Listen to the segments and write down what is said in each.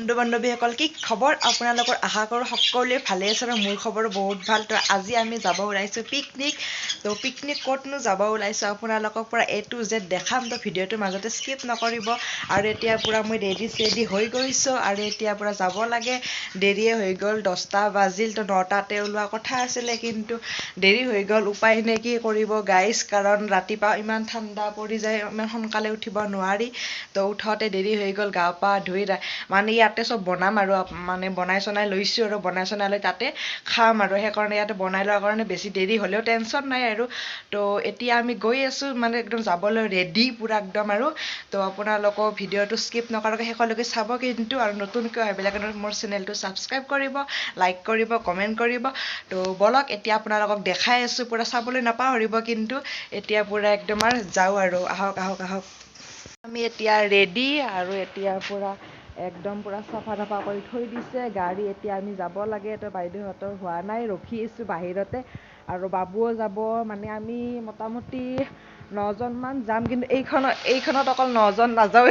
বন্ধু বান্ধৱীসকল কি খবৰ আপোনালোকৰ আশা কৰোঁ সকলোৱে ভালে আছে আৰু মোৰ খবৰো বহুত ভাল তো আজি আমি যাব ওলাইছোঁ পিকনিক তো পিকনিক ক'তনো যাব ওলাইছোঁ আপোনালোকক পূৰা A to Z দেখাম তো ভিডিঅ'টোৰ মাজতে স্কিপ নকৰিব আৰু এতিয়া পূৰা মই ৰেডি হৈ গৈছোঁ আৰু এতিয়া পূৰা যাব লাগে দেৰিয়ে হৈ গ'ল 10টা বাজিল তো 9টাতে ওলোৱা কথা আছিলে কিন্তু দেৰি হৈ গ'ল উপায় নাই কি কৰিব গাইজ কাৰণ ৰাতিপুৱা ইমান ঠাণ্ডা পৰি যায় ইমান সোনকালে উঠিব নোৱাৰি তো উঠোঁতে দেৰি হৈ গ'ল গা পা ধুই মানে ইয়াতে চব বনাম আৰু মানে বনাই চনাই লৈছোঁ আৰু বনাই চনাই লৈ তাতে খাম আৰু সেইকাৰণে ইয়াতে বনাই লোৱাৰ কাৰণে বেছি দেৰি হ'লেও টেনশ্যন নাই আৰু তো এতিয়া আমি গৈ আছোঁ মানে একদম যাবলৈ ৰেডি পূৰা একদম আৰু তো আপোনালোকক ভিডিঅ'টো স্কিপ নকৰাকৈ শেষলৈকে চাব কিন্তু আৰু নতুনকৈ অহাবিলাকে মোৰ চেনেলটো ছাবস্ক্ৰাইব কৰিব লাইক কৰিব কমেণ্ট কৰিব তো বলক এতিয়া আপোনালোকক দেখাই আছোঁ পূৰা চাবলৈ নাপাহৰিব কিন্তু এতিয়া পূৰা একদম আৰু যাওঁ আৰু আহক আমি এতিয়া ৰেডি আৰু এতিয়া পূৰা একদম পূৰা চাফা তাফা কৰি থৈ দিছে গাড়ী এতিয়া আমি যাব লাগে তো বাইদেউহঁতৰ হোৱা নাই ৰখি আছোঁ বাহিৰতে আৰু বাবুও যাব মানে আমি মোটামুটি 9জনমান যাম কিন্তু এইখনত অকল 9জন নাযাওঁ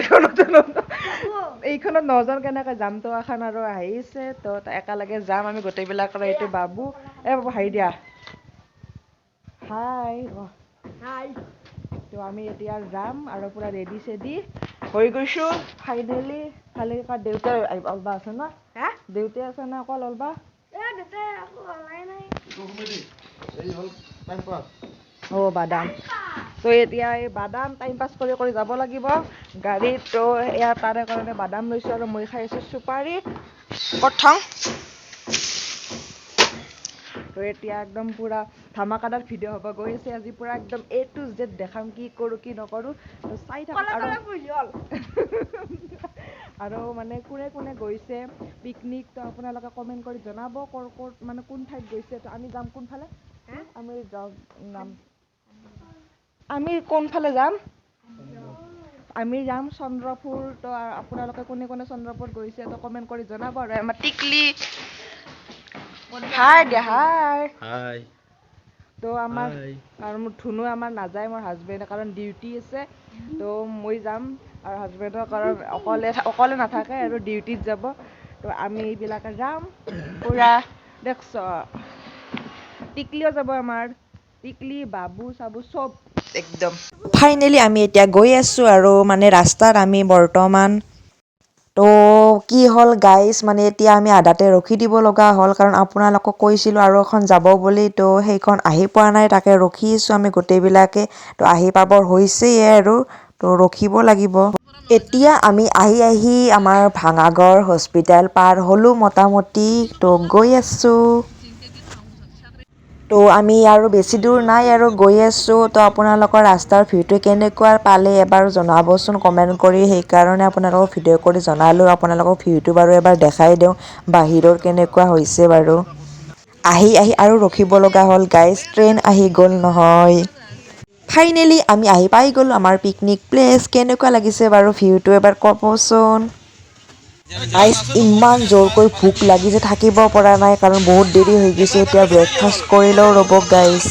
এইখনত 9জন কেনেকৈ যাম তো এখন আৰু আহিছে তো একেলগে যাম আমি গোটেইবিলাক আৰু এইটো বাবু বাবু হাঁহি দিয়া হাই তো আমি এতিয়া যাম আৰু পূৰা ৰেডি চেডি হৈ গৈছোঁ ফাইনেলি খালি দেউতাই অলবা আছে ন দেউতাই আছে না অকল অলবা বাদাম তো এতিয়া এই বাদাম টাইম পাছ কৰি যাব লাগিব গাড়ীত তো এয়া তাৰে কাৰণে বাদাম লৈছোঁ আৰু মই খাই আছোঁ চুপাৰী প্ৰথম তো এতিয়া একদম পূৰা ধামাকাদাৰ ভিডিঅ' হ'ব গৈ আছে আজি পূৰা একদম A to Z দেখাম কি কৰোঁ কি নকৰোঁ তো চাই থাকক আৰু মানে কোনে গৈছে পিকনিক তো আপোনালোকে কমেণ্ট কৰি জনাব ক'ত মানে কোন ঠাইত গৈছে তো আমি যাম কোনফালে আমি কোনফালে যাম আমি যাম চন্দ্ৰপুৰ তো আপোনালোকে কোনে চন্দ্ৰপুৰ গৈছে তো কমেণ্ট কৰি জনাব আৰু আমাৰ টিকলি হাই তো আমাৰ আৰু মোৰ ধুনু আমাৰ নাযায় মোৰ হাজবেণ্ডে কাৰণ ডিউটি আছে তো মই যাম আৰু হাজবেণ্ডৰ কাৰণ অকলে নাথাকে আৰু ডিউটিত যাব তো আমি এইবিলাকে যাম পূৰা দেখছ টিকলিও যাব আমাৰ টিকলি বাবু চাবু চব একদম ফাইনেলি আমি এতিয়া গৈ আছোঁ আৰু মানে ৰাস্তাত আমি বৰ্তমান তো কি হ'ল গাইজ মানে এতিয়া আমি আধাতে ৰখি দিব লগা হ'ল কাৰণ আপোনালোকক কৈছিলোঁ আৰু এখন যাব বুলি তো সেইখন আহি পোৱা নাই তাকে ৰখি আছোঁ আমি গোটেইবিলাকে তো আহি পাবৰ হৈছেই আৰু তো ৰখিব লাগিব এতিয়া আমি আহি আমাৰ ভাঙাগড় হস্পিটেল পাৰ হ'লোঁ মোটামুটি তো গৈ আছোঁ তো আমি আৰু বেছি দূৰ নাই আৰু গৈ আছোঁ তো আপোনালোকৰ ৰাস্তাৰ ভিউটো কেনেকুৱা পালে এবাৰ জনাবচোন কমেণ্ট কৰি সেইকাৰণে আপোনালোকক ভিডিঅ' কৰি জনালোঁ আপোনালোকক ভিউটো বাৰু এবাৰ দেখাই দিওঁ বাহিৰৰ কেনেকুৱা হৈছে বাৰু আহি আৰু ৰখিব লগা হ'ল গাইজ ট্ৰেইন আহি গ'ল নহয় ফাইনেলি আমি আহি পাই গ'লোঁ আমাৰ পিকনিক প্লেচ কেনেকুৱা লাগিছে বাৰু ভিউটো এবাৰ ক'বচোন গাইজ ইমান জোৰকৈ ভোক লাগিছে থাকিব পৰা নাই কাৰণ বহুত দেৰি হৈ গৈছে এতিয়া ব্ৰেকফাষ্ট কৰি লওঁ ৰ'ব গাইজ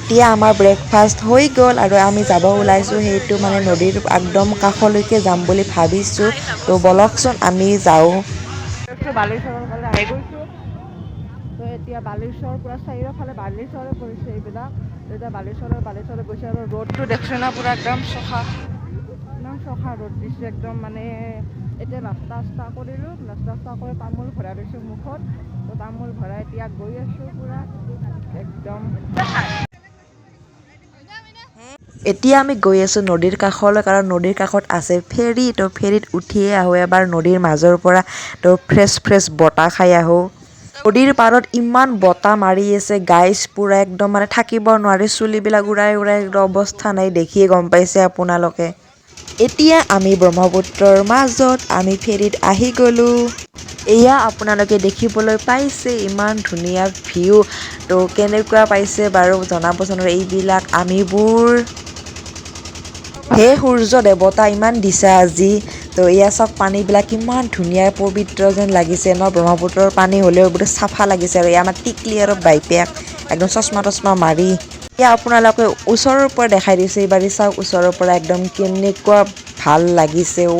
এতিয়া আমাৰ ব্ৰেকফাষ্ট হৈ গ'ল আৰু আমি যাব ওলাইছোঁ সেইটো মানে নদীৰ একদম কাষলৈকে যাম বুলি ভাবিছোঁ তো বলকচোন আমি যাওঁ বালিচৰৰ ফালে আহি গৈছোঁ তো এতিয়া বালিচৰ পূৰা চাৰিওফালে বালিচৰে পৰিছে এইবিলাক এতিয়া বালিচৰে গৈছে আৰু ৰ'দটো দেখছে না পূৰা একদম চখা ৰ'দ দিছে একদম মানে এতিয়া নাস্তা কৰিলোঁ নাস্তা কৰি তামোল ভৰাই লৈছোঁ মুখত তো তামোল ভৰাই এতিয়া গৈ আছোঁ পূৰা একদম এতিয়া আমি গৈ আছোঁ নদীৰ কাষলৈ কাৰণ নদীৰ কাষত আছে ফেৰী তো ফেৰীত উঠিয়ে আহোঁ এবাৰ নদীৰ মাজৰ পৰা তো ফ্ৰেছ বতাহ খাই আহোঁ নদীৰ পাৰত ইমান বতাহ মাৰি আছে গাইজ পূৰা একদম মানে থাকিব নোৱাৰি চুলিবিলাক উৰাই অৱস্থা নাই দেখিয়ে গম পাইছে আপোনালোকে এতিয়া আমি ব্ৰহ্মপুত্ৰৰ মাজত আমি ফেৰীত আহি গ'লোঁ এয়া আপোনালোকে দেখিবলৈ পাইছে ইমান ধুনীয়া ভিউ তো কেনেকুৱা পাইছে বাৰু জনাবচোন আৰু এইবিলাক আমিবোৰ হে সূৰ্য দেৱতা ইমান দিছে আজি তো এয়া চাওক পানীবিলাক কিমান ধুনীয়া পবিত্ৰ যেন লাগিছে ন ব্ৰহ্মপুত্ৰৰ পানী হ'লেও গোটেই চাফা লাগিছে আৰু আমাৰ টিকলি আৰু বাইপেক একদম চশমা মাৰি এয়া আপোনালোকে ওচৰৰ পৰা দেখাই দিছে এইবাৰ চাওক ওচৰৰ পৰা একদম কেনেকুৱা ভাল লাগিছে ঐ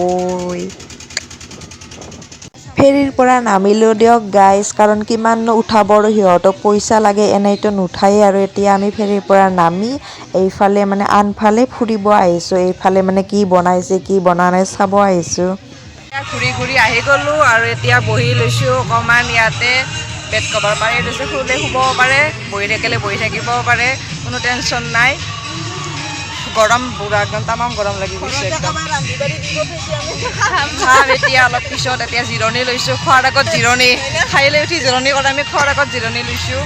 ফেৰীৰ পৰা নামিলোঁ দিয়ক গাইজ, কাৰণ কিমাননো উঠাব আৰু সিহঁতক পইচা লাগে, এনেইতো নুঠায়েই। আৰু এতিয়া আমি ফেৰীৰ পৰা নামি এইফালে মানে আনফালে ফুৰিব আহিছোঁ। এইফালে মানে কি বনাইছে কি বনা নাই চাব আহিছোঁ। ঘূৰি ঘূৰি আহি গ'লোঁ আৰু এতিয়া বহি লৈছোঁ অকণমান ইয়াতে। বেড কভাৰ পাৰি লৈছোঁ, শুলে শুব পাৰে, বহি থাকিলে বহি থাকিব পাৰে, কোনো টেনশ্যন নাই। গৰম বুঢ়া একদম তামাম গৰম লাগি গৈছে একদম। খাম এতিয়া অলপ পিছত, এতিয়া জিৰণি লৈছোঁ। খোৱাৰ আগত জিৰণি, খাই লৈ উঠি জিৰণি কৰা, আমি খোৱাৰ আগত জিৰণি লৈছোঁ।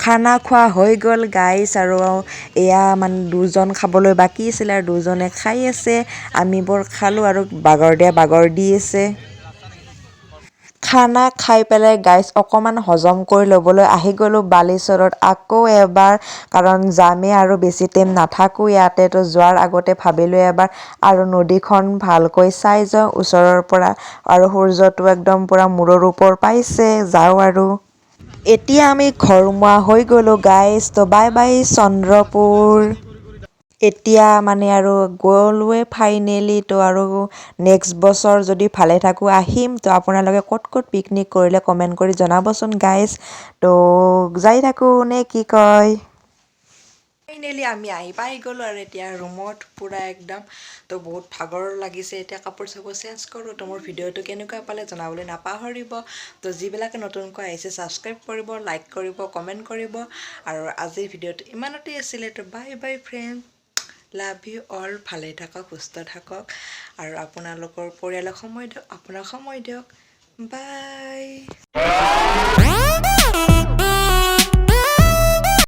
খানা খোৱা হৈ গ'ল গাইজ, আৰু এয়া মানে দুজন খাবলৈ বাকী আছিলে আৰু দুজনে খাই আছে। আমিবোৰ খালোঁ আৰু বাগৰ দিয়া বাগৰ দি আছে। খানা খাই পেলাই গাইজ অকণমান হজম কৰি ল'বলৈ আহি গ'লোঁ বালিচৰত আকৌ এবাৰ, কাৰণ যামেই আৰু বেছি টাইম নাথাকোঁ ইয়াতে। তো যোৱাৰ আগতে ভাবিলোঁ এবাৰ আৰু নদীখন ভালকৈ চাই যাওঁ ওচৰৰ পৰা, আৰু সূৰ্যটো একদম পূৰা মূৰৰ ওপৰ পাইছে, যাওঁ আৰু। এতিয়া আমি ঘৰমুৱা হৈ গ'লোঁ গাইজ, তো বাই বাই চন্দ্ৰপুৰ। এতিয়া মানে আৰু গ'লোৱে ফাইনেলি। তো আৰু নেক্সট বছৰ যদি ভালে থাকোঁ আহিম। তো আপোনালোকে ক'ত ক'ত পিকনিক কৰিলে কমেণ্ট কৰি জনাবচোন গাইজ। তো যাই থাকোঁ নে কি কয়। ফাইনেলি আমি আহি পাই গ'লোঁ আৰু এতিয়া ৰুমত পূৰা একদম। তো বহুত ভাগৰ লাগিছে, এতিয়া কাপোৰ চাপোৰ চেঞ্জ কৰোঁ। তো মোৰ ভিডিঅ'টো কেনেকুৱা পালে জনাবলৈ নাপাহৰিব। তো যিবিলাকে নতুনকৈ আহিছে ছাবস্ক্ৰাইব কৰিব, লাইক কৰিব, কমেণ্ট কৰিব। আৰু আজিৰ ভিডিঅ'টো ইমানতেই আছিলে। তো bye bye friend, love you all. ভালে থাকক, সুস্থ থাকক, আৰু আপোনালোকৰ পৰিয়ালক সময় দিয়ক, আপোনাক সময় দিয়ক। বাই।